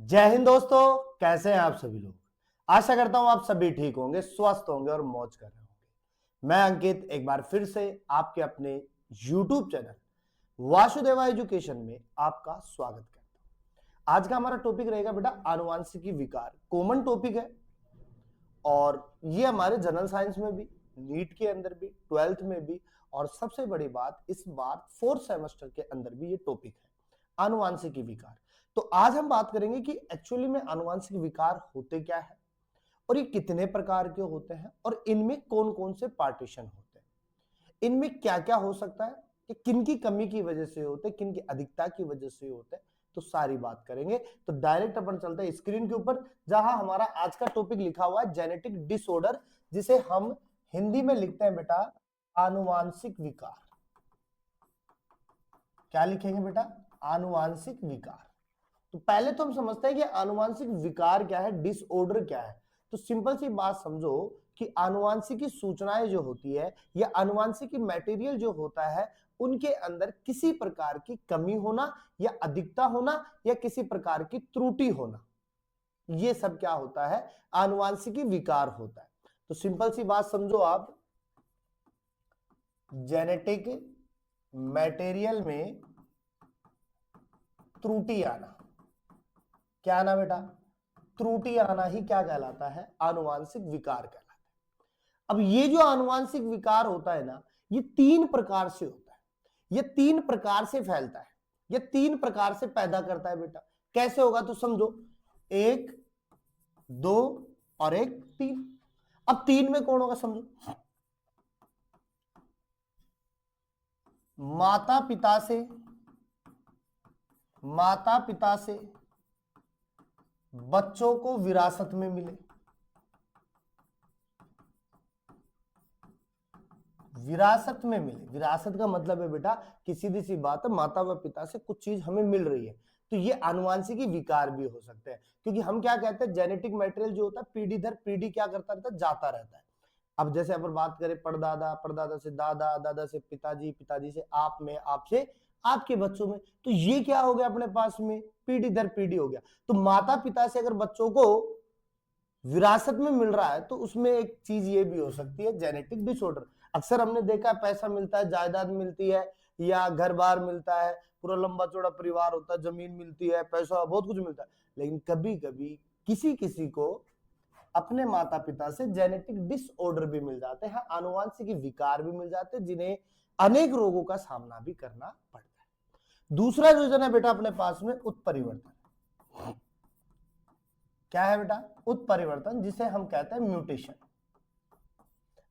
जय हिंद दोस्तों, कैसे हैं आप सभी लोग। आशा करता हूं आप सभी ठीक होंगे, स्वस्थ होंगे और मौज कर रहे होंगे। मैं अंकित एक बार फिर से आपके अपने YouTube चैनल वासुदेवा एजुकेशन में आपका स्वागत करता हूं। आज का हमारा टॉपिक रहेगा बेटा आनुवांशिकी विकार। कॉमन टॉपिक है और ये हमारे जनरल साइंस में भी, नीट के अंदर भी, 12th में भी, और सबसे बड़ी बात इस बार 4th सेमेस्टर के अंदर भी ये टॉपिक है, आनुवांशिकी विकार। तो आज हम बात करेंगे कि एक्चुअली में आनुवांशिक विकार होते क्या है और ये कितने प्रकार के होते हैं और इनमें कौन कौन से पार्टीशन होते हैं, इनमें क्या क्या हो सकता है, कि किन की कमी की वजह से होते हैं, किन की अधिकता की वजह से होते हैं, तो सारी बात करेंगे। तो डायरेक्ट अपन चलते हैं स्क्रीन के ऊपर, जहां हमारा आज का टॉपिक लिखा हुआ है जेनेटिक डिसऑर्डर, जिसे हम हिंदी में लिखते हैं बेटा आनुवांशिक विकार। क्या लिखेंगे बेटा? आनुवांशिक विकार। तो पहले तो हम समझते हैं कि आनुवांशिक विकार क्या है, डिसऑर्डर क्या है। तो सिंपल सी बात समझो कि आनुवांशिकी सूचनाएं जो होती है या आनुवांशिकी मटेरियल जो होता है, उनके अंदर किसी प्रकार की कमी होना या अधिकता होना या किसी प्रकार की त्रुटि होना, ये सब क्या होता है? आनुवांशिकी विकार होता है। तो सिंपल सी बात समझो आप, जेनेटिक मटेरियल में त्रुटि आना, क्या आना बेटा? त्रुटि आना ही क्या कहलाता है? आनुवांशिक विकार कहलाता है। अब ये जो आनुवांशिक विकार होता है ना, ये तीन प्रकार से होता है, ये तीन प्रकार से फैलता है, ये तीन प्रकार से पैदा करता है बेटा। कैसे होगा तो समझो, एक, दो और एक, तीन। अब तीन में कौन होगा समझो, माता पिता से, माता पिता से बच्चों को विरासत में मिले। विरासत में मिले, विरासत का मतलब है बेटा कि सीधी सी बात है, माता व पिता से कुछ चीज हमें मिल रही है, तो ये आनुवांशिकी विकार भी हो सकते हैं। क्योंकि हम क्या कहते हैं, जेनेटिक मटेरियल जो होता है पीढ़ी दर पीढ़ी क्या करता रहता है, जाता रहता है। अब जैसे अपन बात करें परदादा, परदादा से दादा, दादा से पिताजी, पिताजी से आप में, आपसे आपके बच्चों में, तो ये क्या हो गया अपने पास में, पीढ़ी दर पीढ़ी हो गया। तो माता पिता से अगर बच्चों को विरासत में मिल रहा है, तो उसमें एक चीज ये भी हो सकती है, जेनेटिक डिसऑर्डर। अक्सर हमने देखा है, पैसा मिलता है, जायदाद मिलती है या घर बार मिलता है, पूरा लंबा चौड़ा परिवार होता है, जमीन मिलती है, पैसा बहुत कुछ मिलता है, लेकिन कभी कभी किसी किसी को अपने माता पिता से जेनेटिक डिसऑर्डर भी मिल जाते हैं, आनुवांशिक विकार भी मिल जाते हैं, जिन्हें अनेक रोगों का सामना भी करना पड़ता है। दूसरा रीजन है बेटा अपने पास में उत्परिवर्तन। क्या है बेटा? उत्परिवर्तन, जिसे हम कहते हैं म्यूटेशन।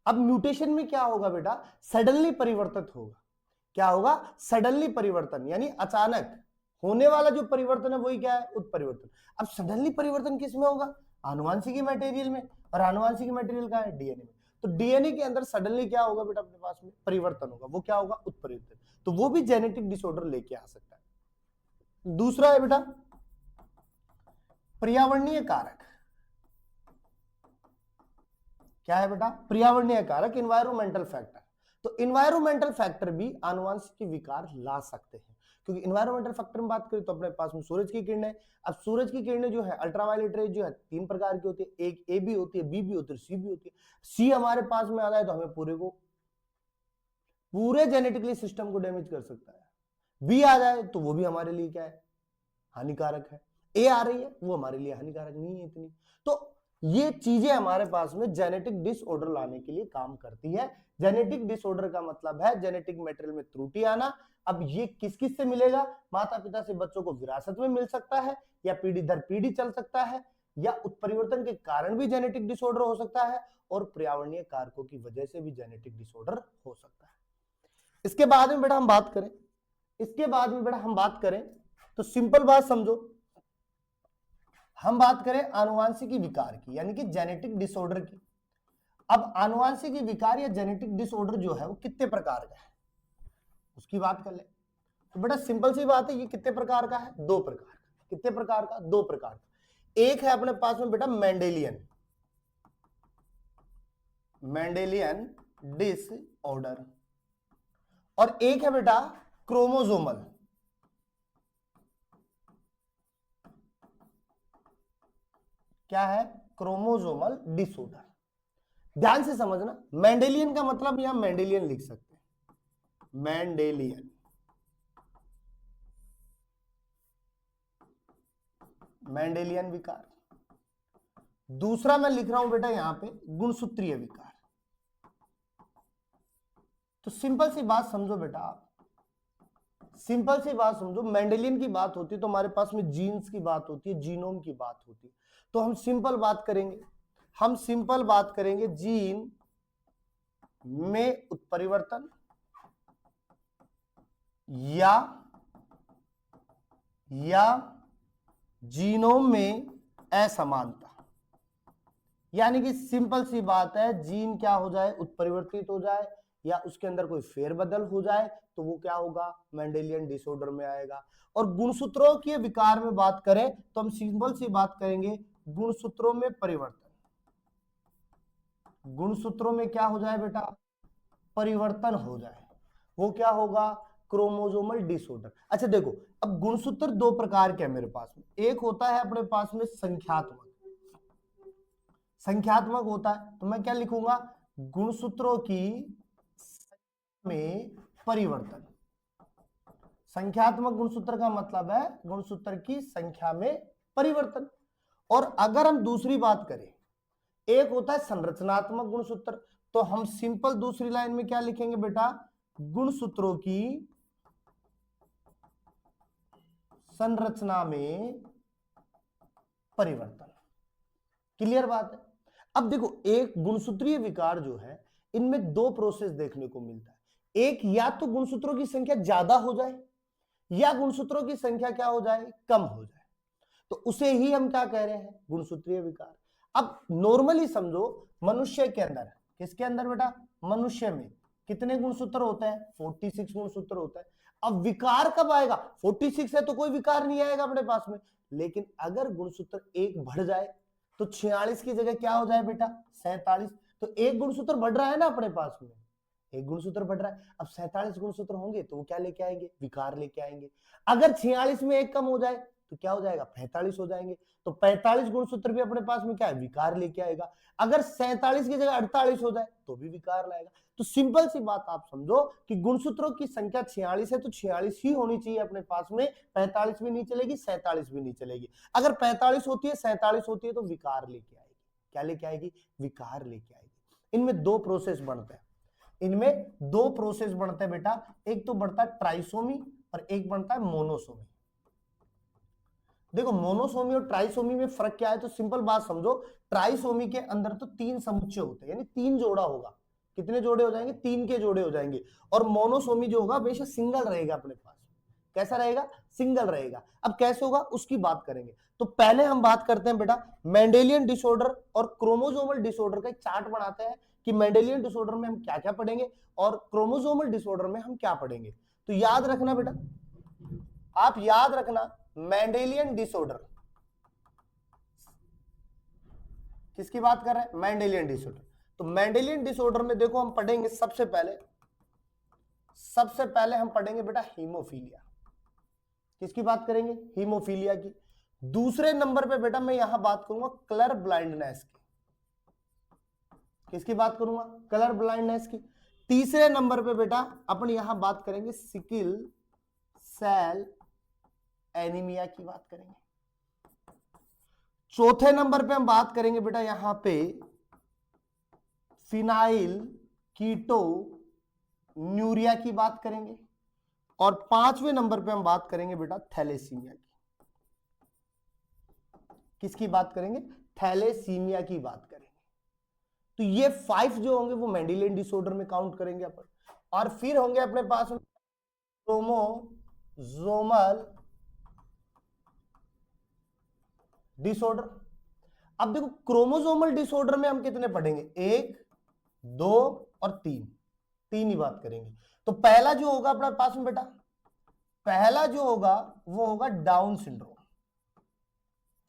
अब म्यूटेशन में क्या होगा बेटा? सडनली परिवर्तित होगा। क्या होगा? सडनली परिवर्तन, यानी अचानक होने वाला जो परिवर्तन है वही क्या है? उत्परिवर्तन। अब सडनली परिवर्तन किस में होगा? आनुवांशिकी मटेरियल में। और आनुवांशिकी मटेरियल का है? डीएनए में। तो डीएनए के अंदर सडनली क्या होगा बेटा अपने पास में? परिवर्तन होगा। वो क्या होगा? उत्परिवर्तन। तो वो भी जेनेटिक डिसऑर्डर लेके आ सकता है। दूसरा है बेटा पर्यावरणीय कारक। क्या है बेटा? पर्यावरणीय कारक, इन्वायरमेंटल फैक्टर। तो इन्वायरमेंटल फैक्टर भी आनुवांशिक विकार ला सकते हैं। क्योंकि इन्वायरमेंटल फैक्टर में बात करें तो अपने पास में सूरज की किरणें। अब सूरज की किरणें जो है, अल्ट्रावायलेट रेज जो है, तीन प्रकार की होती है। एक ए भी होती है, बी भी होती है, सी भी होती है। सी हमारे पास में आ जाए तो हमें पूरे जेनेटिकली सिस्टम को डैमेज कर सकता है। बी आ जाए तो वो भी हमारे लिए क्या है? हानिकारक है। ए आ रही है, वो हमारे लिए हानिकारक नहीं है इतनी। तो ये चीजें हमारे पास में जेनेटिक डिसऑर्डर लाने के लिए काम करती है। जेनेटिक डिसऑर्डर का मतलब है जेनेटिक मटेरियल में त्रुटि आना। अब ये किस किस से मिलेगा? माता पिता से बच्चों को विरासत में मिल सकता है, या पीढ़ी दर पीढ़ी चल सकता है, या उत्परिवर्तन के कारण भी जेनेटिक डिसऑर्डर हो सकता है, और पर्यावरणीय कारकों की वजह से भी जेनेटिक डिसऑर्डर हो सकता है। इसके बाद में बेटा हम बात करें, इसके बाद में बेटा हम बात करें तो सिंपल बात समझो, हम बात करें आनुवांशिकी विकार की, यानी कि जेनेटिक डिसऑर्डर की। अब आनुवांशिकी विकार या जेनेटिक डिसऑर्डर जो है वो कितने प्रकार का है, उसकी बात कर ले। तो बेटा सिंपल सी बात है, ये कितने प्रकार का है? दो प्रकार का। कितने प्रकार का? दो प्रकार का। एक है अपने पास में बेटा मेंडेलियन, मेंडेलियन डिसऑर्डर, और एक है बेटा क्रोमोसोमल। क्या है? Chromosomal disorder. ध्यान से समझना, मेंडेलियन का मतलब यहां मेंडेलियन लिख सकते हैं, मेंडेलियन, मेंडेलियन विकार। दूसरा मैं लिख रहा हूं बेटा यहां पे गुणसूत्रीय विकार। तो सिंपल सी बात समझो बेटा आप, सिंपल सी बात समझो, मेंडेलियन की बात होती है तो हमारे पास में जीन्स की बात होती है, जीनोम की बात होती है। तो हम सिंपल बात करेंगे, हम सिंपल बात करेंगे जीन में उत्परिवर्तन या जीनोम में असमानता। यानी कि सिंपल सी बात है, जीन क्या हो जाए? उत्परिवर्तित हो जाए या उसके अंदर कोई फेरबदल हो जाए तो वो क्या होगा? मेंडेलियन डिसऑर्डर में आएगा। और गुणसूत्रों के विकार में बात करें तो हम सिंपल सी बात करेंगे, गुणसूत्रों में परिवर्तन। गुणसूत्रों में क्या हो जाए बेटा? परिवर्तन हो जाए, वो क्या होगा? Chromosomal disorder. अच्छा देखो, अब गुणसूत्र दो प्रकार के हैं मेरे पास में। एक होता है अपने पास में संख्यात्मक, संख्यात्मक होता है तो मैं क्या लिखूंगा? गुणसूत्रों की में परिवर्तन। संख्यात्मक गुणसूत्र का मतलब है गुणसूत्र की संख्या में परिवर्तन। और अगर हम दूसरी बात करें, एक होता है संरचनात्मक गुणसूत्र, तो हम सिंपल दूसरी लाइन में क्या लिखेंगे बेटा? गुणसूत्रों की संरचना में परिवर्तन। क्लियर बात है? अब देखो, एक गुणसूत्रीय विकार जो है, इनमें दो प्रोसेस देखने को मिलता है। एक, या तो गुणसूत्रों की संख्या ज्यादा हो जाए या गुणसूत्रों की संख्या क्या हो जाए? कम हो जाए, तो उसे ही हम क्या कह रहे हैं? गुणसूत्रीय विकार। अब नॉर्मली समझो, मनुष्य के अंदर, किसके अंदर बेटा? मनुष्य में कितने गुणसूत्र होते हैं? 46 गुणसूत्र होता है। अब विकार कब आएगा? 46 है तो कोई विकार नहीं आएगा अपने पास में। लेकिन अगर गुणसूत्र एक बढ़ जाए तो 46 की जगह क्या हो जाए बेटा? 47। तो एक गुणसूत्र बढ़ रहा है ना अपने पास में, एक गुणसूत्र बढ़ रहा है। अब 47 गुणसूत्र होंगे तो वो क्या लेके आएंगे? विकार लेके आएंगे। अगर 46 में एक कम हो जाए तो क्या हो जाएगा? 45 हो जाएंगे। तो 45 गुणसूत्र भी अपने पास में क्या है? विकार लेके आएगा। अगर 47 की जगह 48 हो जाए तो भी विकार लाएगा। तो सिंपल सी बात आप समझो कि गुणसूत्रों की संख्या 46 है तो 46 ही होनी चाहिए अपने पास में, 45 भी नहीं चलेगी, 47 भी नहीं चलेगी। अगर 45 होती है, 47 होती है तो विकार लेके आएगी। क्या लेके आएगी? विकार लेके आएगी। इनमें दो प्रोसेस बनते हैं, इनमें दो प्रोसेस बढ़ते हैं बेटा। एक तो बढ़ता है ट्राइसोमी और एक बनता है मोनोसोमी। देखो, मोनोसोमी और ट्राइसोमी में फर्क क्या है? तो सिंपल बात समझो, ट्राइसोमी के अंदर तो 3 समुच्चय होते हैं, यानी 3 जोड़ा होगा। कितने जोड़े हो जाएंगे? 3 के जोड़े हो जाएंगे। और मोनोसोमी जो होगा हमेशा सिंगल रहेगा अपने पास। कैसा रहेगा? सिंगल रहेगा। अब कैसे होगा उसकी बात करेंगे। तो पहले हम बात करते हैं बेटा मेंडेलियन डिसऑर्डर और क्रोमोसोमल डिसऑर्डर का एक चार्ट बनाते हैं कि मेंडेलियन डिसऑर्डर में हम क्या क्या पढ़ेंगे और क्रोमोसोमल डिसऑर्डर में हम क्या पढ़ेंगे। तो याद रखना बेटा, आप याद रखना, मेंडेलियन डिसऑर्डर, किसकी बात कर रहे हैं? Mendelian disorder. तो मेंडेलियन डिसऑर्डर में देखो हम पढ़ेंगे सबसे पहले हम पढ़ेंगे बेटा हीमोफीलिया। किसकी बात करेंगे? हीमोफीलिया की। दूसरे नंबर पे बेटा मैं यहां बात करूंगा कलर ब्लाइंडनेस की। किसकी बात करूंगा? कलर ब्लाइंडनेस की। तीसरे नंबर पे बेटा अपन यहां बात करेंगे सिकिल सेल एनीमिया की बात करेंगे। चौथे नंबर पे हम बात करेंगे बेटा यहां पे फिनाइल कीटो न्यूरिया की बात करेंगे। और 5वें नंबर पे हम बात करेंगे बेटा थैलेसीमिया की। किसकी बात करेंगे? थैलेसीमिया की बात करेंगे। तो ये 5 जो होंगे वो मेंडेलियन डिसऑर्डर में काउंट करेंगे अपन। और फिर होंगे अपने पास क्रोमोसोमल डिसऑर्डर। अब देखो, क्रोमोसोमल डिसऑर्डर में हम कितने पढ़ेंगे? 1, 2 और 3, 3 ही बात करेंगे। तो पहला जो होगा अपने पास में बेटा, पहला जो होगा वो होगा डाउन सिंड्रोम।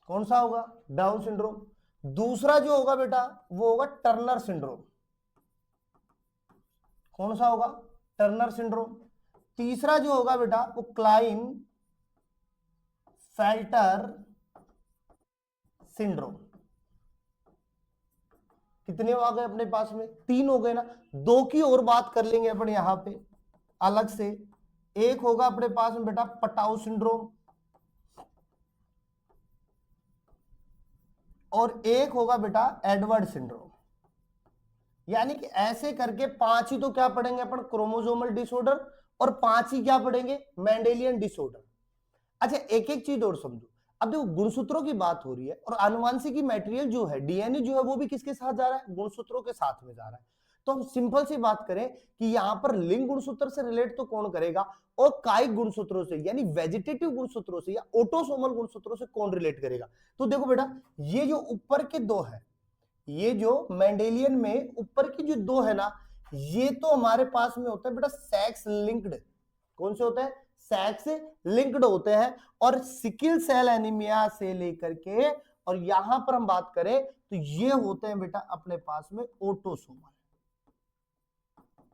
कौन सा होगा? Down syndrome. दूसरा जो होगा बेटा वो होगा टर्नर सिंड्रोम। कौन सा होगा? Turner syndrome. तीसरा जो होगा बेटा वो क्लाइन फेल्टर सिंड्रोम। कितने आ गए अपने पास में? 3 हो गए ना। 2 की और बात कर लेंगे अपन यहां पे अलग से। एक होगा अपने पास में बेटा पटाउ सिंड्रोम, और एक होगा बेटा एडवर्ड सिंड्रोम। यानी कि ऐसे करके 5 ही तो क्या पढ़ेंगे अपन? क्रोमोसोमल डिसऑर्डर, और 5 ही क्या पढ़ेंगे? Mendelian disorder. अच्छा, एक एक चीज और समझो। अब देखो, गुणसूत्रों की बात हो रही है, और आनुवंशिकी मटेरियल जो है, डीएनए जो है, वो भी किसके साथ जा रहा है? गुणसूत्रों के साथ में जा रहा है। तो हम सिंपल सी बात करें कि यहां पर लिंग गुणसूत्र से रिलेट तो कौन करेगा, और कायिक गुणसूत्रों से यानी वेजिटेटिव गुणसूत्रों से या ऑटोसोमल गुणसूत्रों से कौन रिलेट करेगा? तो देखो बेटा, ये जो ऊपर के 2 है, ये जो मेंडेलियन में ऊपर की जो 2 है ना, ये तो हमारे पास में होता है बेटा सेक्स लिंक्ड। कौन से होते हैं? सेक्स लिंक्ड होते हैं। और सिकिल सेल एनीमिया से लेकर के, और यहां पर हम बात करें तो ये होते हैं बेटा अपने पास में ऑटोसोमल।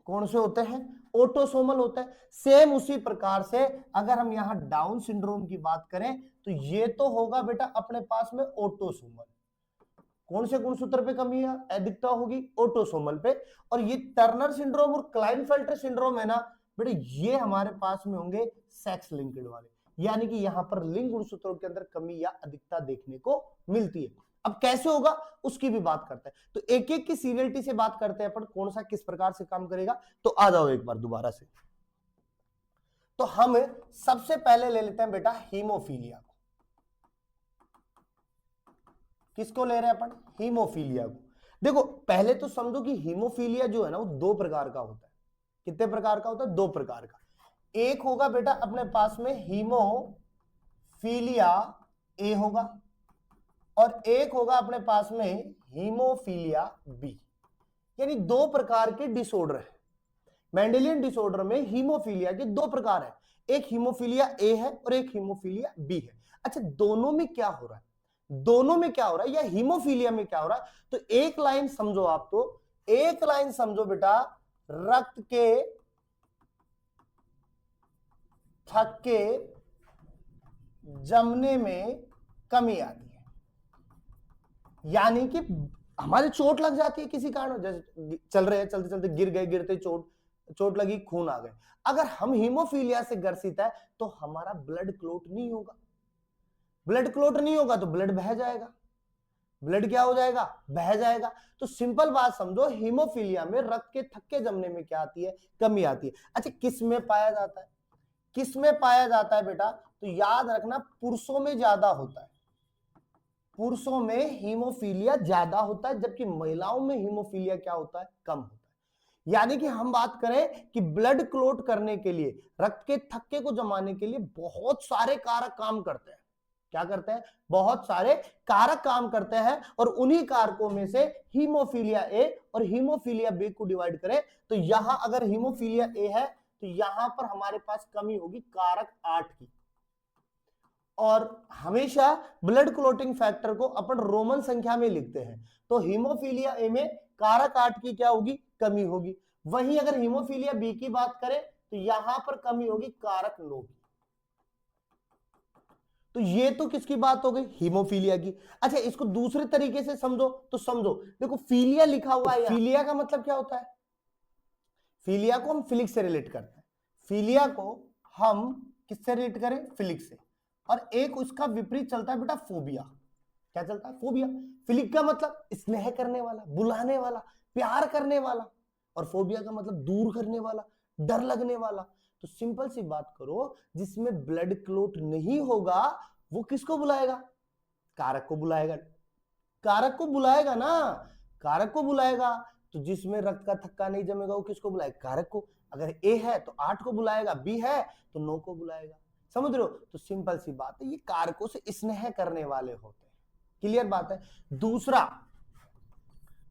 कौन से होते हैं? ऑटोसोमल होते हैं। सेम उसी प्रकार से अगर हम यहां डाउन सिंड्रोम की बात करें तो ये तो होगा बेटा अपने पास में ऑटोसोमल। कौन से गुणसूत्र पे कमी है? अधिकता होगी ऑटोसोमल पे। और ये टर्नर सिंड्रोम और क्लाइनफेल्टर सिंड्रोम है ना बेटे, ये हमारे पास में होंगे सेक्स लिंक्ड वाले, यानी कि यहां पर लिंग गुणसूत्रों के अंदर कमी या अधिकता देखने को मिलती है। अब कैसे होगा उसकी भी बात करते हैं, तो एक एक की सीरियलिटी से बात करते हैं अपन, कौन सा किस प्रकार से काम करेगा। तो आ जाओ एक बार दोबारा से। तो हम सबसे पहले ले लेते हैं बेटा हीमोफीलिया को। किसको ले रहे हैं अपन? हीमोफीलिया को। देखो, पहले तो समझो कि हीमोफीलिया जो है ना, वो 2 प्रकार का होता है। कितने प्रकार का होता है? 2 प्रकार का। एक होगा बेटा अपने पास में हीमोफीलिया ए होगा, और एक होगा अपने पास में हीमोफीलिया बी। यानी 2 प्रकार के डिसऑर्डर है। मेंडेलियन डिसऑर्डर में हीमोफीलिया के 2 प्रकार है, एक हीमोफीलिया ए है और एक हीमोफीलिया बी है। अच्छा, दोनों में क्या हो रहा है? दोनों में क्या हो रहा है, या हीमोफीलिया में क्या हो रहा है? तो एक लाइन समझो आप, तो एक लाइन समझो बेटा, रक्त के थक्के जमने में कमी आती है। यानी कि हमारे चोट लग जाती है किसी कारण, जैसे चल रहे हैं, चलते चलते गिर गए, गिरते चोट लगी, खून आ गए। अगर हम हीमोफीलिया से ग्रसित है तो हमारा ब्लड क्लॉट नहीं होगा। ब्लड क्लॉट नहीं होगा तो ब्लड बह जाएगा। ब्लड क्या हो जाएगा? बह जाएगा। तो सिंपल बात समझो, हीमोफीलिया में रक्त के थक्के जमने में क्या आती है? कमी आती है। अच्छा, किस में पाया जाता है? किस में पाया जाता है बेटा? तो याद रखना, पुरुषों में ज्यादा होता है। पुरुषों में हीमोफीलिया ज्यादा होता है, जबकि महिलाओं में हीमोफीलिया क्या होता है? कम होता है। यानी कि हम बात करें कि ब्लड क्लॉट करने के लिए, रक्त के थक्के को जमाने के लिए बहुत सारे कारक काम करते हैं। क्या करते हैं? बहुत सारे कारक काम करते हैं, और उन्हीं कारकों में से हीमोफीलिया ए और हीमोफीलिया बी को डिवाइड करें तो यहां अगर हीमोफीलिया ए है तो यहां पर हमारे पास कमी होगी कारक 8 की। और हमेशा ब्लड क्लोटिंग फैक्टर को अपन रोमन संख्या में लिखते हैं, तो हीमोफीलिया ए में कारक 8 की क्या होगी? कमी होगी। वहीं अगर हीमोफीलिया बी की बात करें तो यहां पर कमी होगी कारक 9 की। तो ये तो किसकी बात हो गई? हीमोफीलिया की। अच्छा, इसको दूसरे तरीके से समझो तो समझो, देखो फीलिया लिखा हुआ है, फीलिया का मतलब क्या होता है? फीलिया को हम फिलिक्स से रिलेट करते हैं। फीलिया को हम किससे रिलेट करें? फिलिक्स से। और एक उसका विपरीत चलता है बेटा फोबिया। क्या चलता है? फोबिया। फिलिक का मतलब स्नेह करने वाला, बुलाने वाला, प्यार करने वाला, और फोबिया का मतलब दूर करने वाला, डर लगने वाला। तो सिंपल सी बात करो, जिसमें ब्लड क्लॉट नहीं होगा वो किसको बुलाएगा? कारक को बुलाएगा। कारक को बुलाएगा ना, कारक को बुलाएगा। तो जिसमें रक्त का थक्का नहीं जमेगा वो किसको बुलाएगा? कारक को। अगर ए है तो 8 को बुलाएगा, बी है तो 9 को बुलाएगा। समझ रहे हो? तो सिंपल सी बात है, ये कारकों से स्नेह करने वाले होते हैं। क्लियर बात है?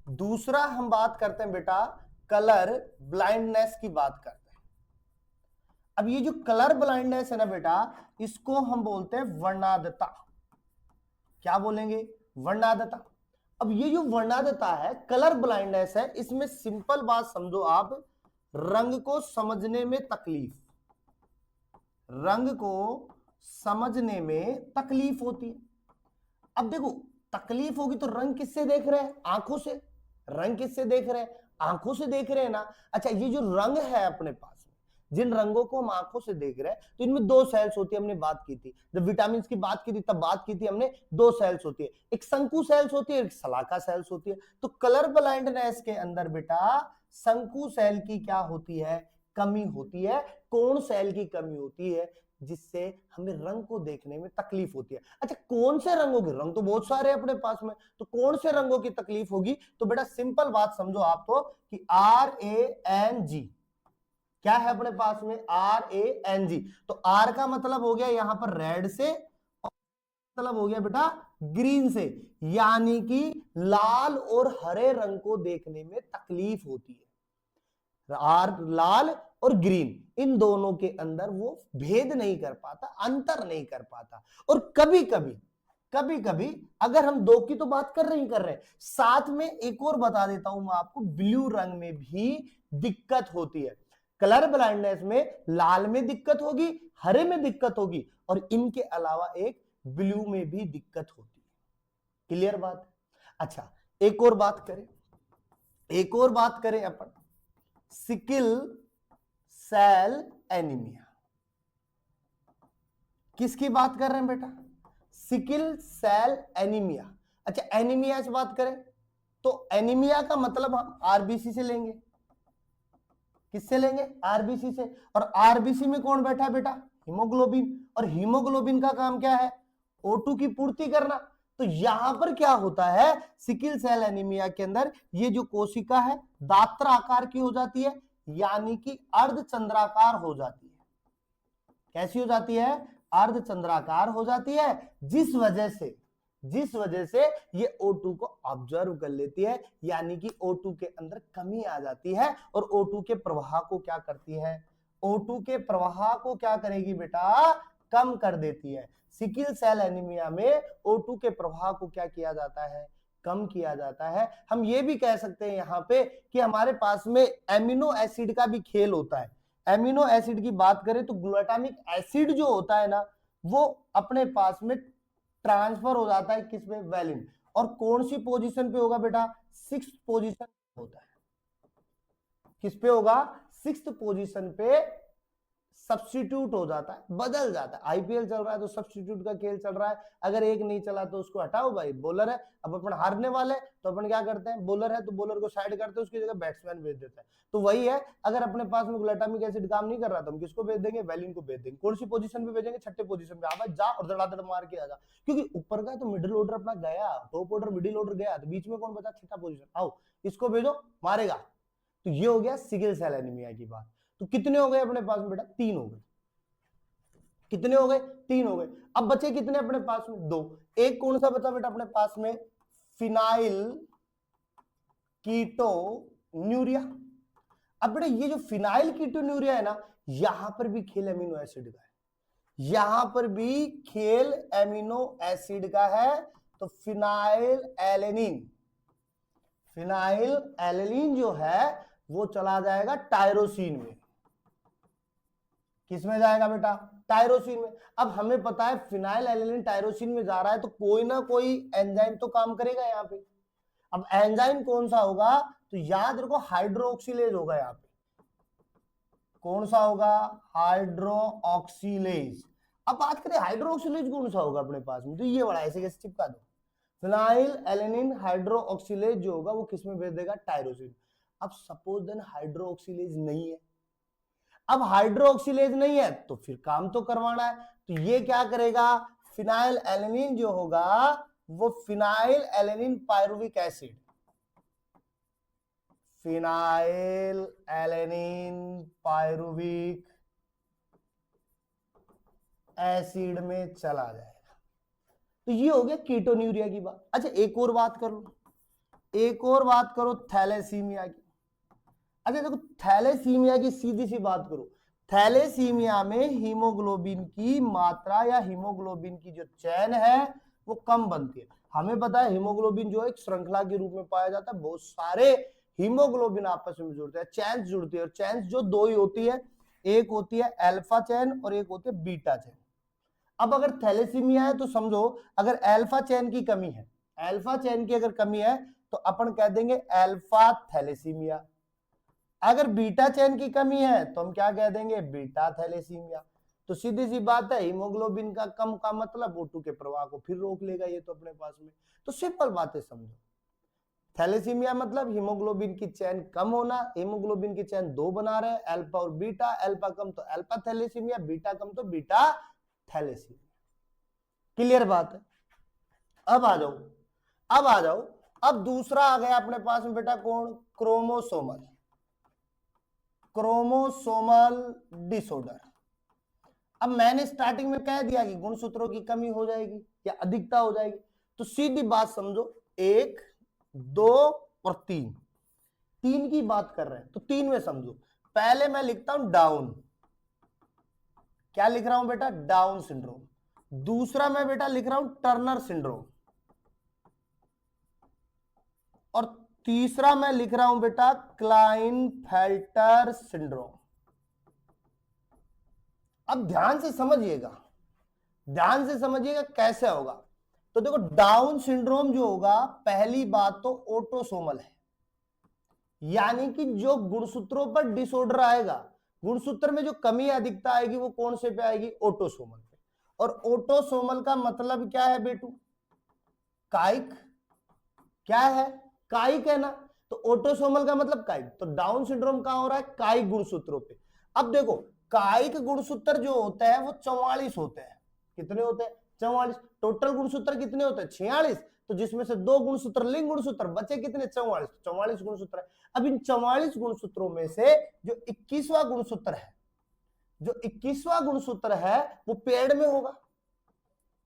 दूसरा हम बात करते हैं बेटा कलर ब्लाइंडनेस की बात करते हैं। अब ये जो कलर ब्लाइंडनेस है ना बेटा, इसको हम बोलते हैं वर्णांधता। क्या बोलेंगे? वर्णांधता। अब ये जो वर्णांधता है, कलर ब्लाइंडनेस है, इसमें सिंपल बात समझो आप, रंग को समझने में तकलीफ, रंग को समझने में तकलीफ होती है। अब देखो, तकलीफ होगी तो रंग किससे देख रहे हैं? आंखों से। रंग किससे देख रहे हैं? आंखों से देख रहे हैं ना। अच्छा, ये जो रंग है अपने पास में, जिन रंगों को हम आंखों से देख रहे हैं, तो इनमें दो सेल्स होती है। हमने बात की थी जब विटामिन की बात की थी, तब बात की थी हमने, दो सेल्स होती है, एक शंकु सेल्स होती है, एक शलाका सेल्स होती है। तो कलर ब्लाइंडनेस के अंदर बेटा शंकु सेल की क्या होती है? कमी होती है। कोण सेल की कमी होती है, जिससे हमें रंग को देखने में तकलीफ होती है। अच्छा, कौन से रंगों के? रंग तो बहुत सारे हैं अपने पास में, तो कौन से रंगों की तकलीफ होगी? तो बेटा सिंपल बात समझो आप तो कि RANG क्या है अपने पास में? RANG। तो R का मतलब हो गया यहां पर रेड से, और मतलब हो गया बेटा ग्रीन से, यानी कि लाल और हरे रंग को देखने में तकलीफ होती है। लाल और ग्रीन, इन दोनों के अंदर वो भेद नहीं कर पाता, अंतर नहीं कर पाता। और कभी कभी अगर हम दो की तो बात कर रहे, साथ में एक और बता देता हूं मैं आपको, ब्लू रंग में भी दिक्कत होती है। कलर ब्लाइंडनेस में लाल में दिक्कत होगी, हरे में दिक्कत होगी, और इनके अलावा एक ब्लू में भी दिक्कत होती है। क्लियर बात? अच्छा, एक और बात करें अपन, सिकल सेल एनीमिया। किसकी बात कर रहे हैं बेटा? Sickle cell anaemia. अच्छा, एनीमिया से बात करें तो एनीमिया का मतलब हम आरबीसी से लेंगे। किससे लेंगे? आरबीसी से। और आरबीसी में कौन बैठा है बेटा? हीमोग्लोबिन। और हीमोग्लोबिन का काम क्या है? O2 की पूर्ति करना। तो यहां पर क्या होता है, सिकल सेल एनीमिया के अंदर ये जो कोशिका है दात्र आकार की हो जाती है, यानी कि अर्धचंद्राकार हो जाती है। कैसी हो जाती है? अर्धचंद्राकार हो जाती है, जिस वजह से ये O2 को ऑब्जर्व कर लेती है, यानी कि O2 के अंदर कमी आ जाती है, और O2 के प्रवाह को क्या करती है? O2 के प्रवाह को क्या करेगी बेटा? कम कर देती है। सिकल सेल एनीमिया में O2 के प्रवाह को क्या किया जाता है? कम किया जाता है। हम ये भी कह सकते हैं यहां पे कि हमारे पास में एमिनो एसिड का भी खेल होता है। एमिनो एसिड की बात करें तो ग्लूटामिक एसिड जो होता है ना, वो अपने पास में ट्रांसफर हो जाता है किसमें? वैलिन। और कौन सी पोजीशन पे होगा बेटा? 6th पोजीशन होता है। किस पे होगा? 6th पोजीशन पे सब्स्टिट्यूट हो जाता है, बदल जाता है। आईपीएल चल रहा है तो सब्स्टिट्यूट का खेल चल रहा है, अगर एक नहीं चला तो उसको हटाओ भाई, बॉलर है, अब अपन हारने वाले तो अपन क्या करते हैं? बॉलर है तो बॉलर को साइड करते हैं, उसकी जगह बैट्समैन भेज देते हैं। तो वही है, अगर अपने पास में ग्लूटामिक एसिड काम नहीं कर रहा तो हम किसको भेज देंगे? वैलिन को भेज देंगे। कौन सी पोजीशन पे भेजेंगे? 6ठे पोजीशन पे। भाई जा और धड़ाधड़ मार के आजा, क्योंकि ऊपर का तो मिडिल ऑर्डर अपना गया, टॉप ऑर्डर मिडिल ऑर्डर गया, तो बीच में कौन बचा? 6ठा पोजीशन, आओ इसको भेजो, मारेगा। तो ये हो गया सिकल सेल एनीमिया की बात। तो कितने हो गए अपने पास में बेटा? 3 हो गए। कितने हो गए? 3 हो गए। अब बचे कितने अपने पास में? 2। एक कौन सा बचा बेटा अपने पास में? Phenyl ketonuria. अब बेटा ये जो फिनाइल कीटोन्यूरिया है ना, यहां पर भी खेल एमिनो एसिड का है, यहां पर भी खेल एमिनो एसिड का है। तो फिनाइल एलेनिन जो है वो चला जाएगा टायरोसिन में। किसमें जाएगा बेटा? टायरोसिन में। अब हमें पता है फिनाइल एलेनिन टायरोसिन में जा रहा है, तो कोई ना कोई एंजाइम तो काम करेगा यहाँ पे। अब एंजाइम कौन सा होगा? तो याद रखो हाइड्रोक्सिलेज होगा यहाँ पे। कौन सा होगा? हाइड्रोक्सिलेज। अब बात करें हाइड्रोक्सिलेज कौन सा होगा अपने पास में, तो ये बड़ा ऐसे कैसे चिपका दो, फिनाइल एलेनिन हाइड्रोक्सिलेज जो होगा वो किसमें भेज देगा? टायरोसिन। अब सपोज देन हाइड्रोक्सिलेज नहीं है, अब हाइड्रोक्सिलेज नहीं है तो फिर काम तो करवाना है, तो ये क्या करेगा? फिनाइल एलेनिन जो होगा वो phenyl alanine pyruvic acid, phenyl alanine pyruvic acid में चला जाएगा। तो ये हो गया कीटोन्यूरिया की बात। अच्छा, एक और बात करो थैलेसीमिया की। अच्छा देखो, थैलेसीमिया की सीधी सी बात करो, थैलेसीमिया में हीमोग्लोबिन की मात्रा या हीमोग्लोबिन की जो चैन है वो कम बनती है। हमें पता है हीमोग्लोबिन जो एक श्रृंखला के रूप में पाया जाता है, बहुत सारे हीमोग्लोबिन आपस में जुड़ते हैं, चैन्स जुड़ती है, और चैन्स जो दो ही होती है, एक होती है अल्फा चैन और एक होती है बीटा चैन। अब अगर थैलेसीमिया है तो समझो अगर अल्फा चैन की कमी है, अल्फा चैन की अगर कमी है तो अपन कह देंगे अल्फा थैलेसीमिया। अगर बीटा चेन की कमी है तो हम क्या कह देंगे, बीटा थैलेसीमिया। तो सीधी सी बात है, हीमोग्लोबिन का कम का मतलब O2 के प्रवाह को फिर रोक लेगा ये तो अपने पास में। तो सिंपल बातें समझो, थैलेसीमिया मतलब हीमोग्लोबिन की चेन कम होना, हीमोग्लोबिन की चेन दो बना रहे हैं, अल्फा और बीटा, अल्फा कम तो अल्फा थैलेसीमिया, बीटा कम तो बीटा थैलेसीमिया। क्लियर बात है। अब आ जाओ, अब दूसरा आ गया अपने पास में बेटा, कौन, क्रोमोसोमल डिसऑर्डर। अब मैंने स्टार्टिंग में कह दिया कि गुणसूत्रों की कमी हो जाएगी या अधिकता हो जाएगी, तो सीधी बात समझो, 1, 2 और 3 की बात कर रहे हैं, तो 3 में समझो। पहले मैं लिखता हूं डाउन, क्या लिख रहा हूं बेटा, डाउन सिंड्रोम। दूसरा मैं बेटा लिख रहा हूं टर्नर सिंड्रोम, और तीसरा मैं लिख रहा हूं बेटा क्लाइनफेल्टर सिंड्रोम। अब ध्यान से समझिएगा कैसे होगा। तो देखो, डाउन सिंड्रोम जो होगा, पहली बात तो ऑटोसोमल है, यानी कि जो गुणसूत्रों पर डिसऑर्डर आएगा, गुणसूत्र में जो कमी अधिकता आएगी वो कौन से पे आएगी, ऑटोसोमल पे। और ऑटोसोमल का मतलब क्या है बेटू, कायिक। क्या है, कायिक है ना। तो ऑटोसोमल का मतलब कायिक, तो डाउन सिंड्रोम कहां हो रहा है, कायिक गुणसूत्रों पे। अब देखो, कायिक गुणसूत्र जो होता है वो 44 होते हैं। कितने होते हैं, 44। टोटल गुणसूत्र कितने होते हैं, 46। तो जिसमें से 2 गुणसूत्र लिंग गुणसूत्र, बचे कितने, 44। 44 गुणसूत्र है। अब इन 44 गुणसूत्रों में से जो 21वां गुणसूत्र है वो पेड़ में होगा।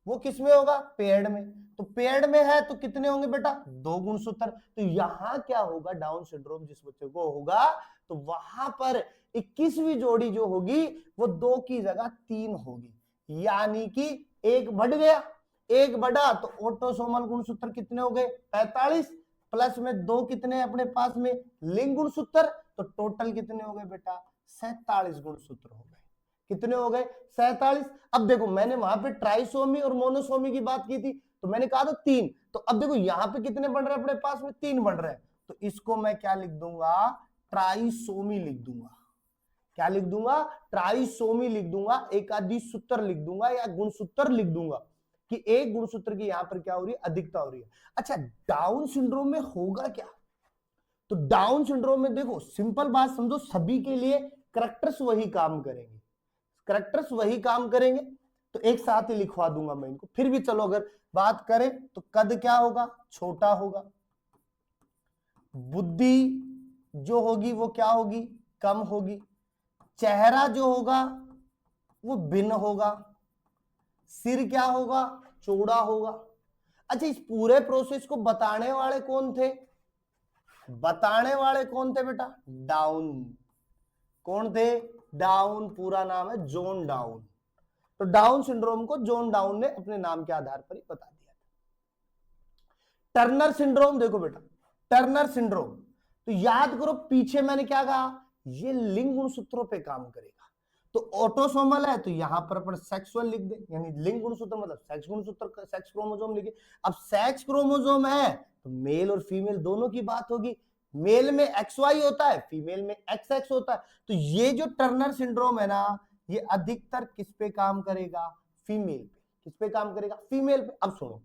वो किसमें होगा, पेड़ में। तो पेड़ में है तो कितने होंगे बेटा, 2 गुणसूत्र। तो यहां क्या होगा, डाउन सिंड्रोम जिस बच्चे को होगा, तो वहां पर 21वीं जोड़ी जो होगी वो 2 की जगह 3 होगी, यानी कि 1 बढ़ गया, 1 बढ़ा तो ऑटोसोमल गुणसूत्र कितने हो गए, 45, प्लस में 2 कितने अपने पास में, लिंग गुणसूत्र। तो टोटल कितने हो गए बेटा, 47 गुणसूत्र हो गए। कितने हो गए, 47। अब देखो, मैंने वहां पे ट्राइसोमी और मोनोसोमी की बात की थी, तो मैंने कहा था 3। तो अब देखो यहां पे कितने बन रहे हैं अपने पास में, 3 बन रहे हैं। तो इसको मैं क्या लिख दूंगा, ट्राइसोमी लिख दूंगा। क्या लिख दूंगा, ट्राइसोमी लिख दूंगा। एक आदि सूत्र लिख दूंगा या गुणसूत्र लिख दूंगा कि एक गुणसूत्र की यहां पर क्या हो रही है, अधिकता हो रही है। अच्छा, डाउन सिंड्रोम में होगा क्या, तो डाउन सिंड्रोम में देखो, सिंपल बात समझो, सभी के लिए करैक्टर्स वही काम करेंगे। तो एक साथ ही लिखवा दूंगा मैं इनको, फिर भी चलो अगर बात करें तो कद क्या होगा, छोटा होगा। बुद्धि जो होगी वो क्या होगी, कम होगी। चेहरा जो होगा वो भिन्न होगा। सिर क्या होगा, चौड़ा होगा। अच्छा, इस पूरे प्रोसेस को बताने वाले कौन थे, बेटा, डाउन। कौन थे, डाउन। पूरा नाम है जॉन डाउन। तो डाउन सिंड्रोम को जॉन डाउन ने अपने नाम के आधार पर ही बता दिया था। टर्नर सिंड्रोम देखो बेटा, टर्नर सिंड्रोम, तो याद करो पीछे मैंने क्या कहा, ये लिंग गुणसूत्रों पे काम करेगा। तो ऑटोसोमल है तो यहां पर अपन सेक्सुअल लिख दे, यानी लिंग गुणसूत्र मतलब सेक्स गुणसूत्र, सेक्स क्रोमोसोम लिखे। अब सेक्स क्रोमोसोम है तो मेल और फीमेल दोनों की बात होगी। मेल में XY होता है, फीमेल में XX होता है। तो ये जो टर्नर सिंड्रोम है ना, ये अधिकतर किस पे काम करेगा, फीमेल पे। किस पे काम करेगा, फीमेल पे। अब सुनो,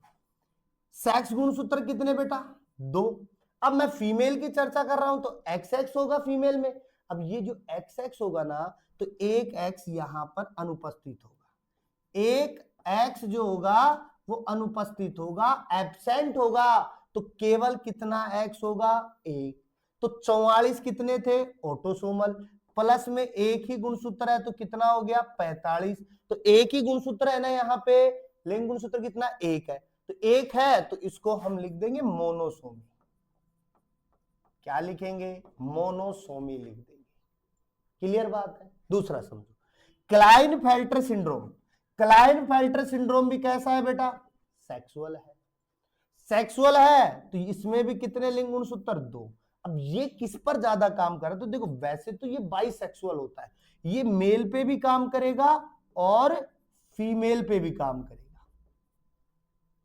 सेक्स गुणसूत्र कितने बेटा, 2। अब मैं फीमेल की चर्चा कर रहा हूं तो XX होगा फीमेल में। अब ये जो XX होगा ना, तो एक X यहां पर अनुपस्थित होगा। एक X जो होगा वो अनुपस्थित होगा, एब्सेंट होगा। तो केवल कितना X होगा, 1। तो 44 कितने थे, ऑटोसोमल, प्लस में एक ही गुणसूत्र है तो कितना हो गया, 45। तो एक ही गुणसूत्र है ना यहाँ पे, लिंग गुणसूत्र कितना, 1 है। तो 1 है तो इसको हम लिख देंगे मोनोसोमी। क्या लिखेंगे, मोनोसोमी लिख देंगे। क्लियर बात है। दूसरा समझो, क्लाइनफेल्टर सिंड्रोम। क्लाइनफेल्टर सिंड्रोम भी कैसा है बेटा, सेक्सुअल है। तो इसमें भी कितने लिंग गुणसूत्र, 2। अब ये किस पर ज्यादा काम कर रहा है, तो देखो वैसे तो ये बाइसेक्सुअल होता है, ये मेल पे भी काम करेगा और फीमेल पे भी काम करेगा।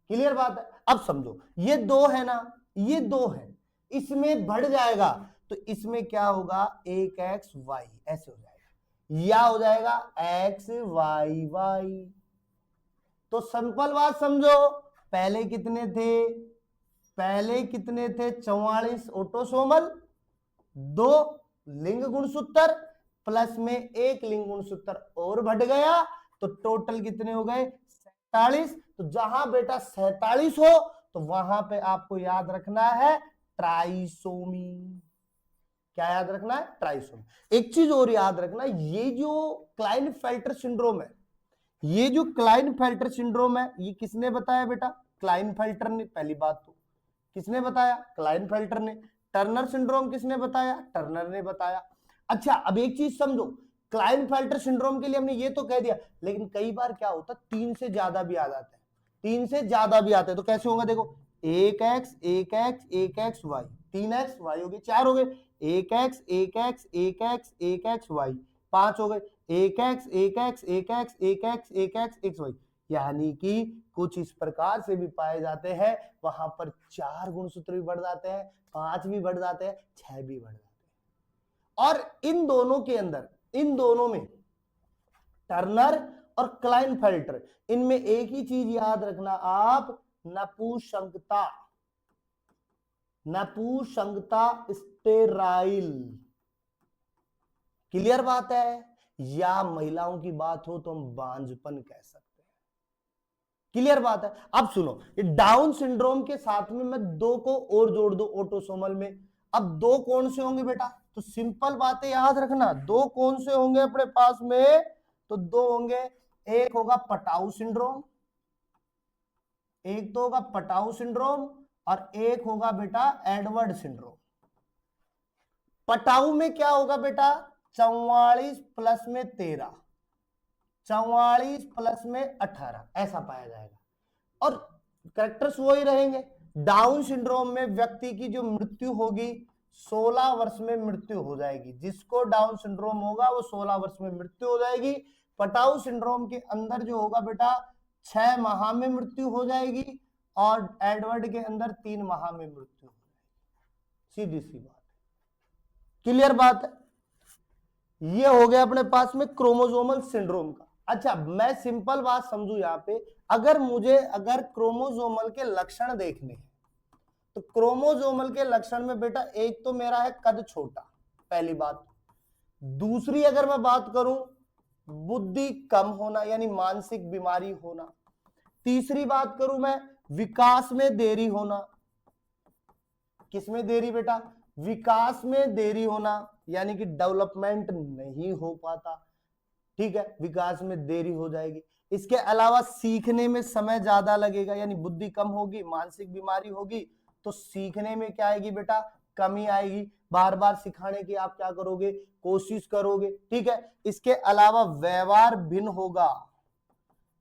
क्लियर बात है। अब समझो, ये 2 है ना, ये 2 है, इसमें बढ़ जाएगा तो इसमें क्या होगा, 1xy ऐसे हो जाएगा, या हो जाएगा xyy। तो सिंपल बात समझो, पहले कितने थे, पहले कितने थे 44 ऑटोसोमल, 2 लिंग गुणसूत्र प्लस में 1 लिंग गुणसूत्र और बढ़ गया, तो टोटल कितने हो गए 47। तो जहां बेटा 47 हो तो वहां पे आपको याद रखना है ट्राइसोमी। क्या याद रखना है, ट्राइसोमी। एक चीज और याद रखना, ये जो क्लाइनफेल्टर सिंड्रोम है, ये जो क्लाइनफेल्टर सिंड्रोम है, ये किसने बताया बेटा, क्लाइनफेल्टर ने। पहली बात तो किसने बताया, क्लाइनफेल्टर ने। टर्नर सिंड्रोम किसने बताया, टर्नर ने बताया। अच्छा अब एक चीज समझो, क्लाइनफेल्टर सिंड्रोम के लिए हमने ये तो कह दिया, लेकिन कई बार क्या होता है 3 से ज्यादा भी आ जाते हैं, 3 से ज्यादा भी आते हैं, तो कैसे होगा देखो, 1x 1x 1x y, 3x y हो गए, 4 हो गए, 1x 1x 1x 1x y, 5 हो गए, 1x 1x 1x 1x 1x xy। यानी कि कुछ इस प्रकार से भी पाए जाते हैं, वहां पर 4 गुणसूत्र भी बढ़ जाते हैं, 5 भी बढ़ जाते हैं, 6 भी बढ़ जाते हैं। और इन दोनों के अंदर, इन दोनों में टर्नर और क्लाइनफेल्टर, इनमें एक ही चीज याद रखना आप, नपुंसकता, नपुंसकता स्टेराइल। क्लियर बात है, या महिलाओं की बात हो तो हम बांझपन कह सकते हैं। क्लियर बात है। अब सुनो, ये डाउन सिंड्रोम के साथ में मैं 2 को और जोड़ दो ऑटोसोमल में। अब 2 कौन से होंगे बेटा, तो सिंपल बातें याद रखना, 2 कौन से होंगे अपने पास में, तो 2 होंगे, एक होगा पटाऊ सिंड्रोम, एक तो होगा पटाऊ सिंड्रोम, और एक होगा बेटा एडवर्ड सिंड्रोम। पटाऊ में क्या होगा बेटा, 44 प्लस में 13, 44 प्लस में 18 ऐसा पाया जाएगा, और कैरेक्टर्स वही रहेंगे। डाउन सिंड्रोम में व्यक्ति की जो मृत्यु होगी 16 वर्ष में मृत्यु हो जाएगी, जिसको डाउन सिंड्रोम होगा वो 16 वर्ष में मृत्यु हो जाएगी। पटाऊ सिंड्रोम के अंदर जो होगा बेटा 6 माह में मृत्यु हो जाएगी, और एडवर्ड के अंदर 3 माह में मृत्यु हो जाएगी। सीधी सी बात, क्लियर बात है। ये हो गया अपने पास में क्रोमोसोमल सिंड्रोम का। अच्छा मैं सिंपल बात समझू यहां पे, अगर क्रोमोसोमल के लक्षण देखने हैं, तो क्रोमोसोमल के लक्षण में बेटा एक तो मेरा है कद छोटा, पहली बात। दूसरी अगर मैं बात करूं, बुद्धि कम होना यानी मानसिक बीमारी होना। तीसरी बात करूं मैं, विकास में देरी होना। किसमें देरी बेटा, विकास में देरी होना, यानी कि डेवलपमेंट नहीं हो पाता, ठीक है, विकास में देरी हो जाएगी। इसके अलावा सीखने में समय ज्यादा लगेगा, यानी बुद्धि कम होगी, मानसिक बीमारी होगी, तो सीखने में क्या आएगी बेटा, कमी आएगी, बार बार सिखाने की आप क्या करोगे, कोशिश करोगे, ठीक है। इसके अलावा व्यवहार भिन्न होगा,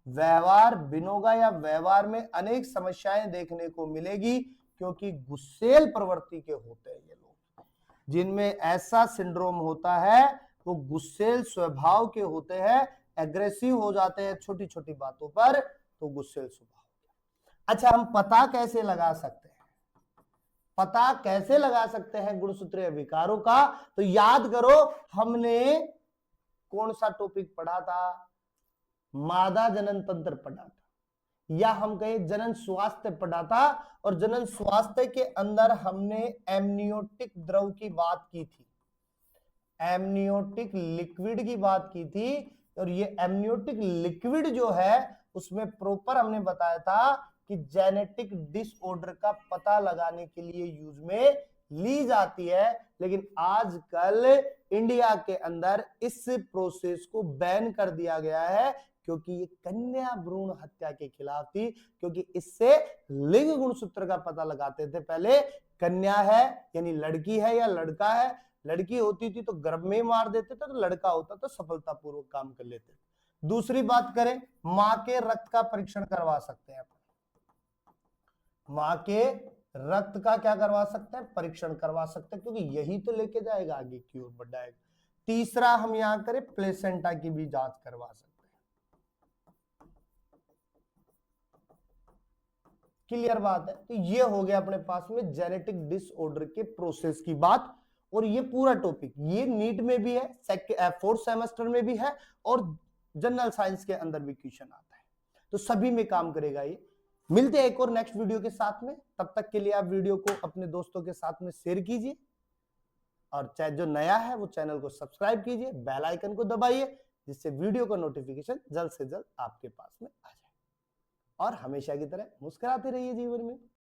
व्यवहार भिन्न होगा, या व्यवहार में अनेक समस्याएं देखने को मिलेगी, क्योंकि गुस्सेल प्रवृत्ति के होते हैं ये लोग। जिनमें ऐसा सिंड्रोम होता है वो गुस्सेल स्वभाव के होते हैं, एग्रेसिव हो जाते हैं छोटी छोटी बातों पर, तो गुस्सेल स्वभाव। अच्छा हम पता कैसे लगा सकते हैं, पता कैसे लगा सकते हैं गुणसूत्रीय विकारों का, तो याद करो हमने कौन सा टॉपिक पढ़ा था, मादा जनन तंत्र पढ़ा था, या हम कहे जनन स्वास्थ्य पढ़ा था, और जनन स्वास्थ्य के अंदर हमने एमनियोटिक द्रव की बात की थी, एमनियोटिक लिक्विड की बात की थी। और ये एमनियोटिक लिक्विड जो है उसमें प्रॉपर हमने बताया था कि जेनेटिक डिसऑर्डर का पता लगाने के लिए यूज में ली जाती है, लेकिन आजकल इंडिया के अंदर इस प्रोसेस को बैन कर दिया गया है, क्योंकि ये कन्या भ्रूण हत्या के खिलाफ थी। क्योंकि इससे लिंग गुणसूत्र का पता लगाते थे पहले, कन्या है यानी लड़की है या लड़का है, लड़की होती थी तो गर्भ में मार देते थे, तो लड़का होता तो सफलतापूर्वक काम कर लेते थे। दूसरी बात करें, मां के रक्त का परीक्षण करवा सकते हैं, मां के रक्त का क्या करवा सकते हैं, परीक्षण करवा सकते हैं, क्योंकि यही तो लेके जाएगा आगे की ओर बढ़ाएगा। तीसरा हम यहां करें, प्लेसेंटा की भी जांच करवा सकते हैं। क्लियर बात है। तो ये हो गया अपने पास में जेनेटिक डिसऑर्डर के प्रोसेस की बात। और ये पूरा टॉपिक ये नीट में भी है, फोर्थ सेमेस्टर में भी है, और जनरल साइंस के अंदर भी क्वेश्चन आता है, तो सभी में काम करेगा ये। मिलते हैं एक और नेक्स्ट वीडियो के साथ में, तब तक के लिए आप वीडियो को अपने दोस्तों के साथ में शेयर कीजिए, और चाहे जो नया है वो चैनल को सब्सक्राइब कीजिए, बेल आइकन को दबाइए, जिससे वीडियो का नोटिफिकेशन जल्द से जल्द आपके पास में आ जाए। और हमेशा की तरह मुस्कुराते रहिए जीवन में।